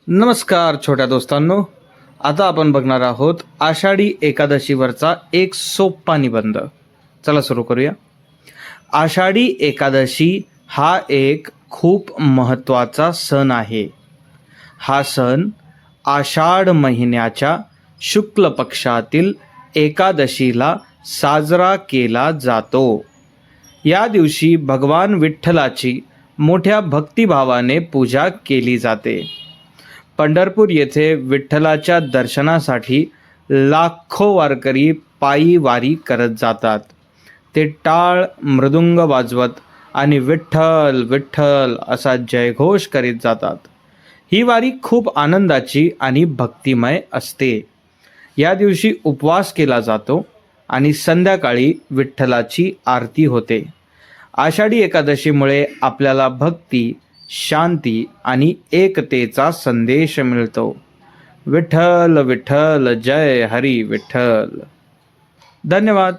नमस्कार छोट्या दोस्तांनो, आता आपण बघणार आहोत आषाढी एकादशीवरचा एक सोपा निबंध. चला सुरू करूया. आषाढी एकादशी हा एक खूप महत्त्वाचा सण आहे. हा सण आषाढ महिन्याच्या शुक्ल पक्षातील एकादशीला साजरा केला जातो. या दिवशी भगवान विठ्ठलाची मोठ्या भक्तिभावाने पूजा केली जाते. पंढरपूर येथे विठ्ठलाच्या दर्शनासाठी लाखो वारकरी पायी वारी करत जातात. ते टाळ मृदुंग वाजवत आणि विठ्ठल विठ्ठल असा जयघोष करीत जातात. ही वारी खूप आनंदाची आणि भक्तिमय असते. या दिवशी उपवास केला जातो आणि संध्याकाळी विठ्ठलाची आरती होते. आषाढी एकादशीमुळे आपल्याला भक्ती, शांती आणि एकतेचा संदेश मिळतो. विठ्ठल विठ्ठल, जय हरी विठ्ठल. धन्यवाद.